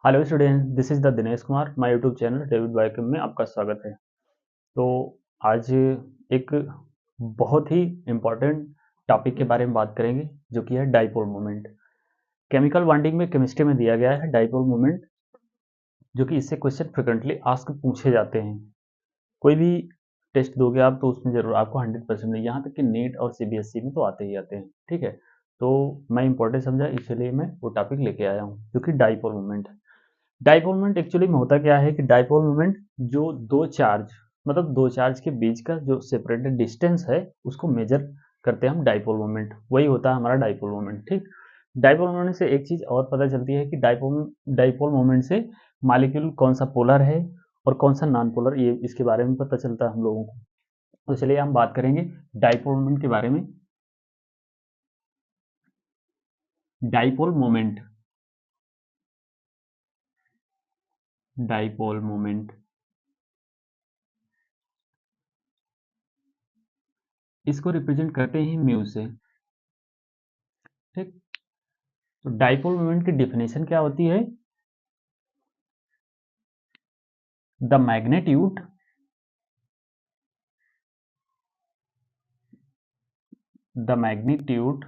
Hello student, this is the Dinesh Kumar. My YouTube channel David biochem में आपका स्वागत है। तो आज एक बहुत ही इम्पोर्टेंट टॉपिक के बारे में बात करेंगे, जो कि है डाइपोल मोमेंट। केमिकल बॉन्डिंग में केमिस्ट्री में दिया गया है डाइपोल मोमेंट, जो कि इससे क्वेश्चन फ्रिक्वेंटली आस्क पूछे जाते हैं। कोई भी टेस्ट दोगे आप तो उसमें जरूर आपको 100% नहीं, यहाँ तक कि नेट और सीबीएसई में तो आते ही आते हैं। ठीक है, तो मैं इम्पोर्टेंट समझा, इसलिए मैं वो टॉपिक लेके आया हूँ, जो कि डाइपोल मोमेंट है। डाइपोल मोमेंट एक्चुअली में होता क्या है कि डाइपोल मोमेंट जो दो चार्ज, मतलब दो चार्ज के बीच का जो सेपरेटेड डिस्टेंस है उसको मेजर करते हैं हम डाइपोल मोमेंट, वही होता है हमारा डाइपोल मोमेंट। ठीक, डाइपोल मोमेंट से एक चीज और पता चलती है कि डाइपोल मोमेंट से मॉलिक्यूल कौन सा पोलर है और कौन सा नॉन पोलर, ये इसके बारे में पता चलता है हम लोगों को। तो चलिए हम बात करेंगे डाइपोल मोमेंट के बारे में। डाइपोल मोमेंट, डाइपोल मोमेंट इसको रिप्रेजेंट करते हैं म्यू से। ठीक, तो डाइपोल मोमेंट की डेफिनेशन क्या होती है? The magnitude the magnitude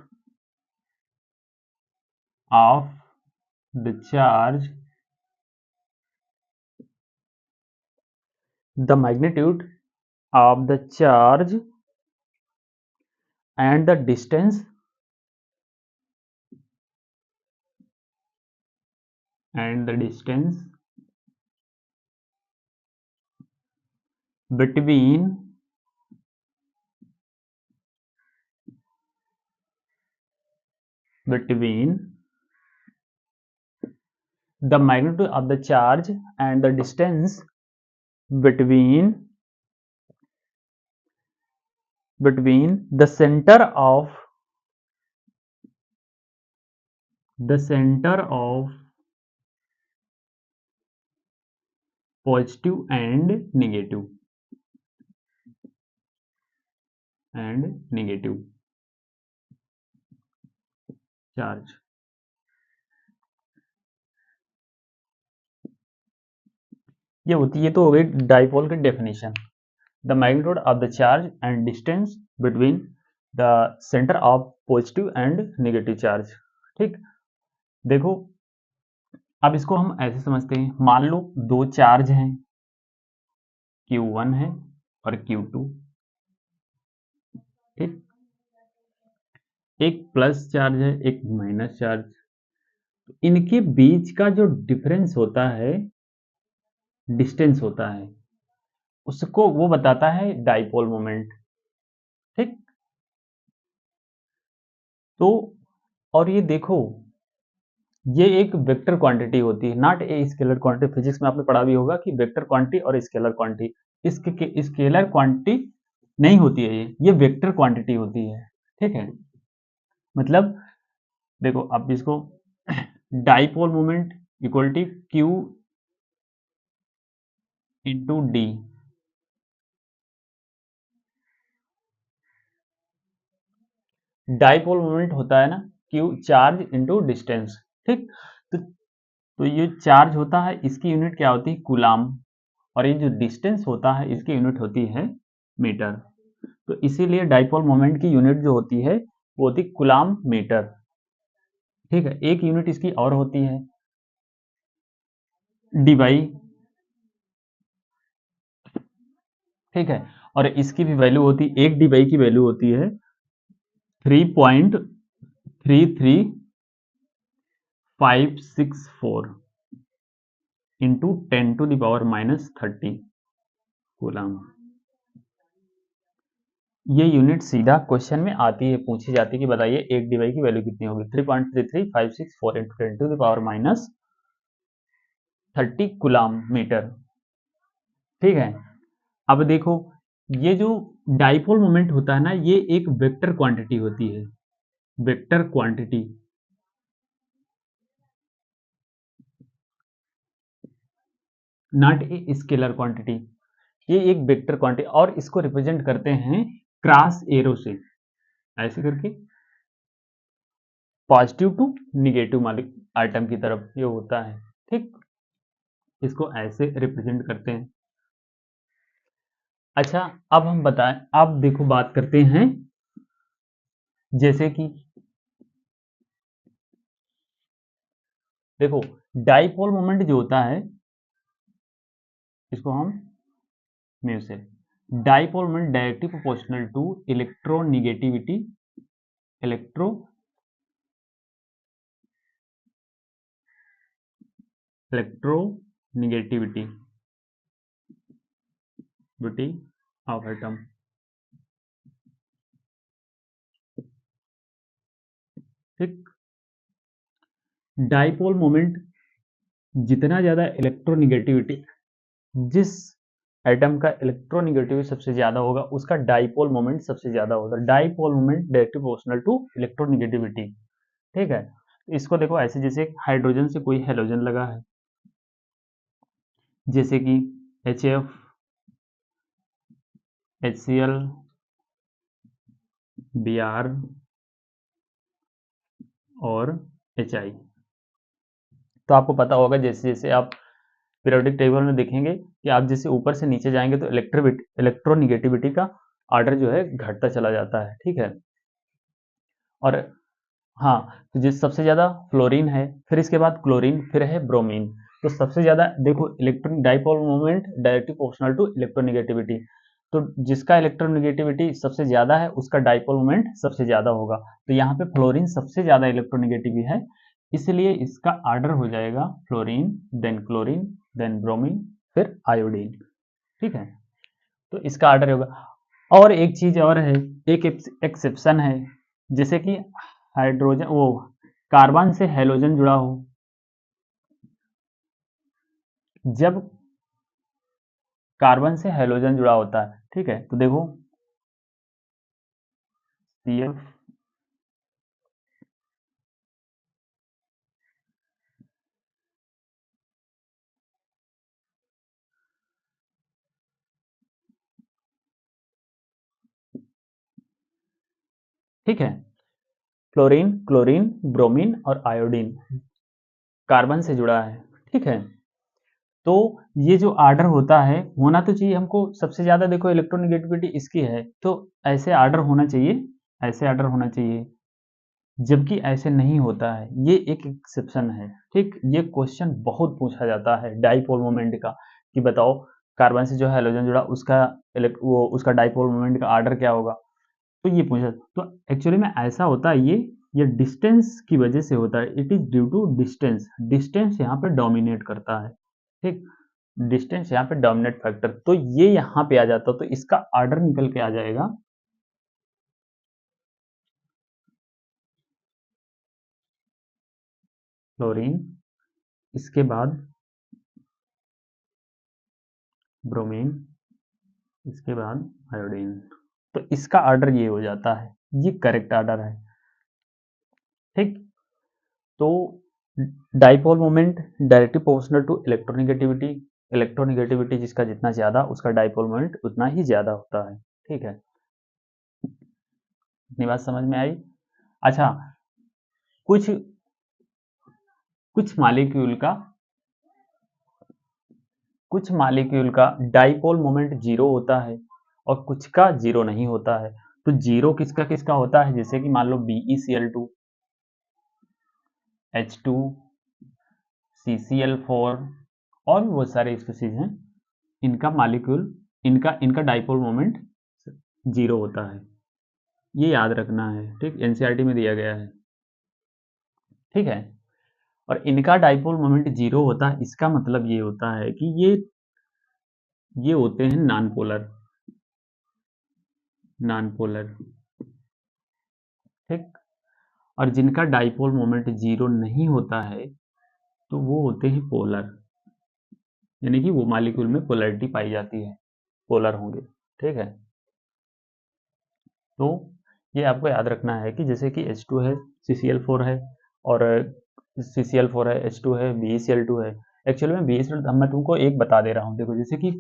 of the charge, the magnitude of the charge and the distance between the magnitude of the charge and the distance between the center of positive and negative charge। ये होती है, तो हो गई dipole की definition. The magnitude of the charge and distance between the centre of positive and negative charge. ठीक, देखो अब इसको हम ऐसे समझते हैं, मान लो दो चार्ज हैं, Q1 है और Q2। ठीक, एक प्लस चार्ज है, एक माइनस चार्ज। तो इनके बीच का जो डिफरेंस होता है, डिस्टेंस होता है, उसको वो बताता है डाइपोल मोमेंट। ठीक, तो और ये देखो, ये एक वेक्टर क्वांटिटी होती है, not a scalar quantity. Physics में आपने पढ़ा भी होगा कि वेक्टर क्वांटिटी और स्केलर क्वांटिटी, इसके स्केलर क्वांटिटी नहीं होती है, ये वेक्टर क्वांटिटी होती है। ठीक है, मतलब देखो अब इसको dipole moment equal to Q into D. Dipole moment होता है ना, क्यू चार्ज इंटू डिस्टेंस। ठीक, तो ये चार्ज होता है, इसकी यूनिट क्या होती है? कूलाम। और ये जो डिस्टेंस होता है, इसकी यूनिट होती है मीटर। तो इसीलिए डाइपोल मोमेंट की यूनिट जो होती है वो होती है कूलाम मीटर। ठीक है, एक यूनिट इसकी और होती है डीवाई। ठीक है, और इसकी भी वैल्यू होती है, एक डीवाई की वैल्यू होती है 3.33564 इंटू 10⁻³ कूलाम। ये यूनिट सीधा क्वेश्चन में आती है, पूछी जाती है कि बताइए एक डीवाई की वैल्यू कितनी होगी? 3.33564 इंटू 10⁻³ कूलाम मीटर। ठीक है, अब देखो, ये जो डाइपोल मोमेंट होता है ना, ये एक वेक्टर क्वांटिटी होती है, vector quantity, not a scalar quantity. ये एक वेक्टर क्वांटिटी, और इसको रिप्रेजेंट करते हैं क्रॉस एरो से, ऐसे करके पॉजिटिव टू निगेटिव वाले आइटम की तरफ ये होता है। ठीक, इसको ऐसे रिप्रेजेंट करते हैं। अच्छा, अब हम बताएं, अब देखो बात करते हैं जैसे कि देखो डाइपोल मोमेंट जो होता है इसको हम म्यू से, dipole moment directly proportional to electronegativity, electronegativity of atom. ठीक, डाइपोल मोमेंट जितना ज्यादा इलेक्ट्रोनिगेटिविटी, जिस एटम का इलेक्ट्रोनिगेटिविटी सबसे ज्यादा होगा उसका डाइपोल मोमेंट सबसे ज्यादा होगा। Dipole moment directly proportional to electronegativity. ठीक है, इसको देखो ऐसे, जैसे हाइड्रोजन से कोई हेलोजन लगा है, जैसे कि HF, HCl, Br और HI। तो आपको पता होगा जैसे जैसे आप पीरियोडिक टेबल में देखेंगे कि आप जैसे ऊपर से नीचे जाएंगे तो इलेक्ट्रोनिगेटिविटी का ऑर्डर जो है घटता चला जाता है। ठीक है, और हाँ, तो जिस सबसे ज़्यादा फ्लोरीन है, फिर इसके बाद क्लोरीन, फिर है ब्रोमीन। तो सबसे ज़्यादा देखो electron dipole moment directly proportional to electronegativity, तो जिसका इलेक्ट्रोनिगेटिविटी सबसे ज़्यादा है उसका डाइपोल मोमेंट सबसे ज़्यादा होगा। तो यहाँ पे फ्लोरीन सबसे ज़्यादा इलेक्ट्रोनिगेटिव है, इसलिए इसका ऑर्डर हो जाएगा fluorine, then chlorine, then bromine, फिर आयोडीन। ठीक है, तो इसका ऑर्डर होगा। और एक चीज और है, एक एक्सेप्शन है, जैसे कि हाइड्रोजन वो कार्बन से हेलोजन जुड़ा हो, जब कार्बन से हेलोजन जुड़ा होता है, ठीक है, तो देखो CF, ठीक है, क्लोरीन, क्लोरीन, ब्रोमीन और आयोडीन कार्बन से जुड़ा है। ठीक है, तो ये जो आर्डर होता है होना तो चाहिए हमको सबसे ज्यादा, देखो इलेक्ट्रोनिगेटिविटी इसकी है तो ऐसे आर्डर होना चाहिए, ऐसे आर्डर होना चाहिए, जबकि ऐसे नहीं होता है, ये एक एक्सेप्शन है। ठीक, ये क्वेश्चन बहुत पूछा जाता है डाइपोल मोमेंट का, कि बताओ कार्बन से जो हैलोजन जुड़ा उसका वो उसका डाइपोल मोमेंट का आर्डर क्या होगा, तो ये पूछा। तो एक्चुअली में ऐसा होता है, ये डिस्टेंस की वजह से होता है, it is due to distance, distance यहाँ पे डोमिनेट करता है। ठीक, डिस्टेंस यहाँ पे डोमिनेट फैक्टर, तो ये यहाँ पे आ जाता, तो इसका आर्डर निकल के आ जाएगा क्लोरीन, इसके बाद ब्रोमीन, इसके बाद आयोडीन। तो इसका ऑर्डर ये हो जाता है, ये करेक्ट ऑर्डर है। ठीक, तो dipole moment directly proportional to electronegativity, electronegativity जिसका जितना ज्यादा उसका डाइपोल मोमेंट उतना ही ज्यादा होता है। ठीक है, इतनी बात समझ में आई। अच्छा, कुछ कुछ मालिक्यूल का कुछ मालिक्यूल का डाइपोल मोमेंट जीरो होता है और कुछ का जीरो नहीं होता है। तो जीरो किसका किसका होता है, जैसे कि मान लो BeCl2, H2, CCl4 और भी बहुत सारे स्पीसीज हैं, इनका मालिक्यूल, इनका इनका डाइपोल मोमेंट जीरो होता है, ये याद रखना है। ठीक, एनसीईआरटी में दिया गया है। ठीक है, और इनका डाइपोल मोमेंट जीरो होता है, इसका मतलब ये होता है कि ये होते हैं नॉन पोलर, नॉन पोलर। ठीक, और जिनका डाइपोल मोमेंट जीरो नहीं होता है तो वो होते हैं पोलर, यानी कि वो मॉलिक्यूल में पोलैरिटी पाई जाती है, पोलर होंगे। ठीक है, तो ये आपको याद रखना है कि जैसे कि H2 है, CCl4 है, और CCl4 है, H2 है, BeCl2 है। एक्चुअली में BeCl, मैं तुमको एक बता दे रहा हूँ, देखो जैसे कि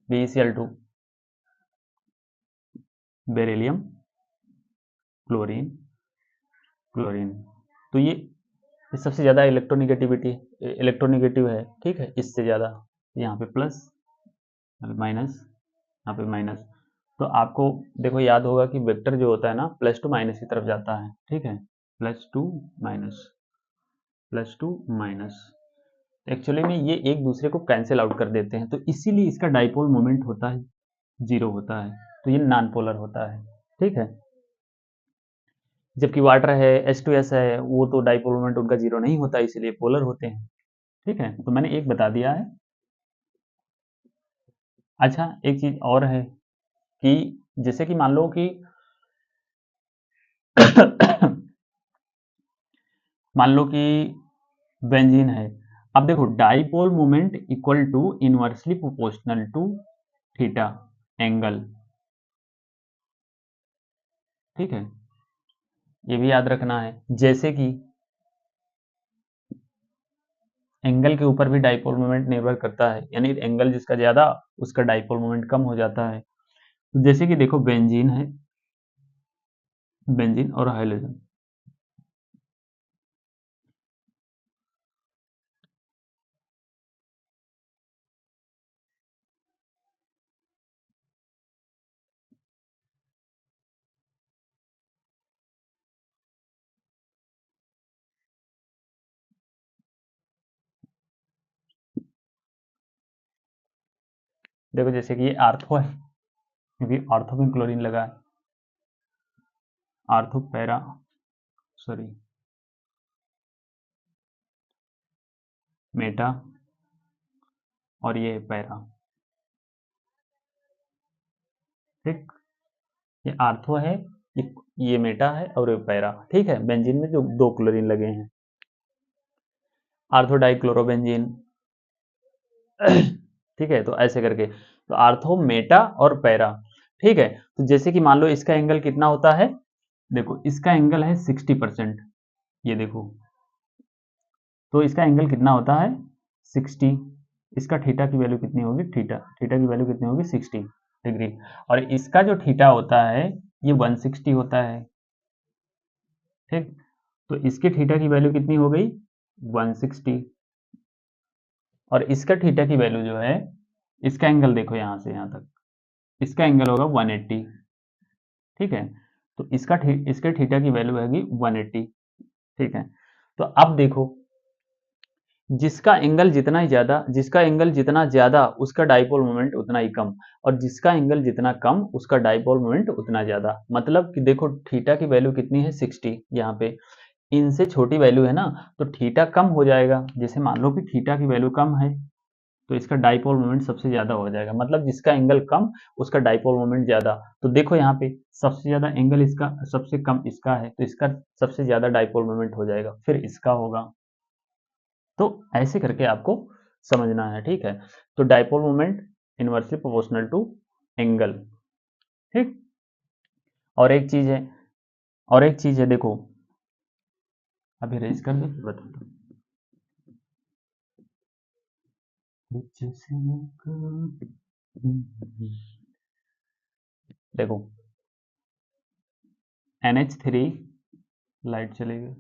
BeCl2, बेरिलियम, क्लोरीन, क्लोरीन। तो ये सबसे ज़्यादा इलेक्ट्रोनिगेटिव है, ठीक है, इससे ज़्यादा। यहाँ पे प्लस माइनस, यहाँ पे माइनस। तो आपको देखो याद होगा कि वेक्टर जो होता है ना प्लस टू माइनस की तरफ जाता है, ठीक है, plus two minus, plus two minus. Actually में ये एक दूसरे को कैंसिल आउट कर देते हैं, तो इसीलिए इसका डाइपोल मोमेंट होता है जीरो होता है, तो ये नॉन पोलर होता है, ठीक है। जबकि वाटर है, H2S है, वो तो डाइपोल मोमेंट उनका जीरो नहीं होता, इसीलिए पोलर होते हैं, ठीक है। तो मैंने एक बता दिया है। अच्छा, एक चीज और है कि जैसे कि मान लो कि मान लो कि बेंजीन है। अब देखो dipole moment equal to inversely proportional to theta angle, ठीक है, ये भी याद रखना है। जैसे कि एंगल के ऊपर भी डाइपोल मोमेंट निर्भर करता है, यानी एंगल जिसका ज्यादा उसका डाइपोल मोमेंट कम हो जाता है। तो जैसे कि देखो बेंजीन है, बेंजीन और हाइड्रोजन, देखो जैसे कि ये आर्थो है, क्योंकि आर्थो में क्लोरीन लगा है, आर्थो पैरा, सॉरी मेटा, और ये पैरा, ठीक, ये आर्थो है, ये मेटा है और ये पैरा, ठीक है। बेंजीन में जो दो क्लोरीन लगे हैं, आर्थो डाइक्लोरोबेंजीन, ठीक है, तो ऐसे करके, तो आर्थो मेटा और पैरा, ठीक है। तो जैसे कि मान लो इसका एंगल कितना होता है, देखो इसका एंगल है 60%, ये देखो, तो इसका एंगल कितना होता है 60। इसका थीटा की वैल्यू कितनी होगी, थीटा थीटा की वैल्यू कितनी होगी 60 डिग्री, और इसका जो थीटा होता है ये 160 होता है, ठीक। तो इसके थीटा की वैल्यू कितनी हो गई 160, और इसका थीटा की वैल्यू जो है, इसका एंगल देखो यहाँ से यहाँ तक, इसका एंगल होगा 180, ठीक है। तो इसके थीटा की वैल्यू आएगी 180, ठीक है। तो अब देखो जिसका एंगल जितना ज्यादा उसका डाइपोल मोमेंट उतना ही कम, और जिसका एंगल जितना कम उसका डाइपोल मोमेंट उतना ज्यादा। मतलब कि देखो थीटा की वैल्यू कितनी है 60, यहाँ पे इनसे छोटी वैल्यू है ना, तो थीटा कम हो जाएगा। जैसे मान लो कि थीटा की वैल्यू कम है, तो इसका डाइपोल मोमेंट सबसे ज्यादा हो जाएगा, मतलब जिसका एंगल कम उसका डाइपोल मोमेंट ज्यादा। तो देखो यहाँ पे सबसे ज्यादा एंगल इसका, सबसे कम इसका है, तो इसका सबसे ज्यादा डाइपोल मोमेंट हो जाएगा, फिर इसका होगा। तो ऐसे करके आपको समझना है, ठीक है। तो dipole moment inversely proportional to angle, ठीक। और एक चीज है, देखो अभी रेज कर दो फिर बताता हूँ। देखो NH3, लाइट चलेगी,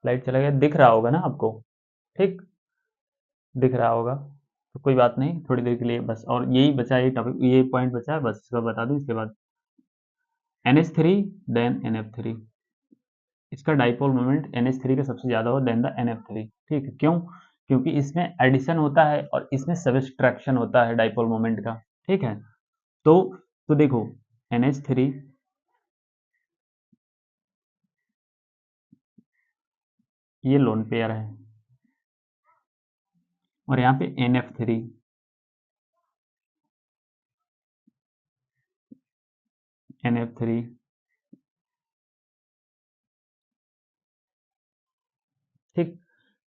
लाइट चला गया, दिख रहा होगा ना आपको, ठीक, दिख रहा होगा, तो कोई बात नहीं, थोड़ी देर के लिए बस, और यही बचा, ये टॉपिक, ये पॉइंट बचा है, बस इसको बता दूं, इसके बाद NH3 देन NF3, इसका डाइपोल मोमेंट NH3 का सबसे ज्यादा हो देन द NF3, ठीक है। क्यों? क्योंकि इसमें एडिशन होता है और इसमें सब्सट्रैक्शन होता है डाइपोल मोमेंट का, ठीक है। तो देखो NH3, ये लोन पेयर है, और यहाँ पे NF3, NF3, ठीक।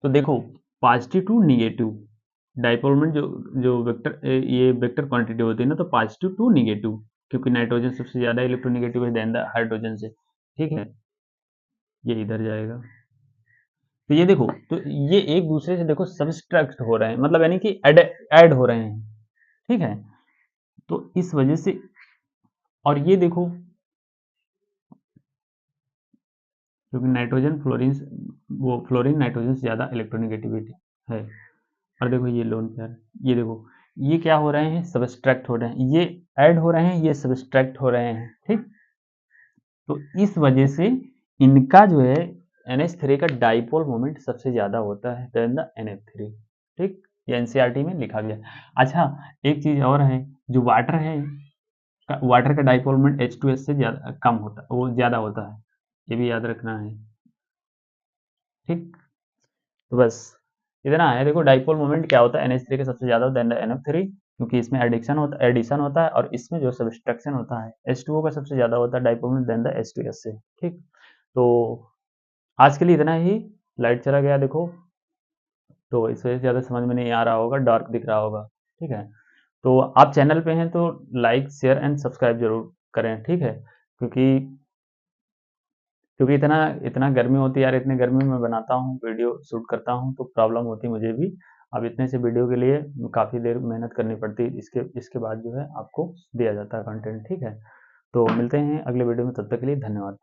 तो देखो positive to negative dipole moment, जो वेक्टर, ये वेक्टर क्वांटिटी होती है ना, तो पॉजिटिव टू निगेटिव, क्योंकि नाइट्रोजन सबसे ज्यादा इलेक्ट्रोनिगेटिव है देन द हाइड्रोजन से, ठीक है, ये इधर जाएगा। तो ये देखो, तो ये एक दूसरे से देखो सब्सट्रैक्ट हो रहे हैं, मतलब यानी कि ऐड हो रहे हैं, ठीक है। तो इस वजह से, और ये देखो क्योंकि नाइट्रोजन फ्लोरीन, वो फ्लोरीन नाइट्रोजन से ज़्यादा इलेक्ट्रोनेगेटिविटी है। और देखो ये लोन पेयर, ये देखो ये क्या हो रहे हैं, सब्सट्रैक्ट हो रहे हैं, ये ऐड हो रहे हैं, ये सब्सट्रैक्ट हो रहे हैं, ठीक। तो इस वजह से इनका जो है NH3 का डाइपोल मोमेंट सबसे ज़्यादा होता है देन द NF3, ठीक। ये एनसीईआरटी में लिखा गया। अच्छा, एक चीज़ और है, जो वाटर है, वाटर का डाइपोल मोमेंट H2S से ज़्यादा कम होता है, वो ज़्यादा होता है, ये भी याद रखना है, ठीक। तो बस इतना है। देखो डाइपोल मोमेंट क्या होता है, NH3 का सबसे ज़्यादा देन द NF3, क्योंकि इसमें एडिशन होता है और इसमें जो सब्सट्रैक्शन होता है H2O का सबसे ज़्यादा होता है dipole moment then the H2S से, ठीक। तो आज के लिए इतना ही। लाइट चला गया देखो, तो इस वजह से ज़्यादा समझ में नहीं आ रहा होगा, डार्क दिख रहा होगा, ठीक है। तो आप चैनल पे हैं तो लाइक शेयर एंड सब्सक्राइब जरूर करें, ठीक है। क्योंकि क्योंकि इतना इतना गर्मी होती है यार, इतने गर्मी में बनाता हूँ वीडियो शूट करता हूँ तो प्रॉब्लम होती है मुझे भी। अब इतने से वीडियो के लिए काफ़ी देर मेहनत करनी पड़ती है, इसके बाद जो है आपको दिया जाता है कंटेंट, ठीक है। तो मिलते हैं अगले वीडियो में, तब तक के लिए धन्यवाद।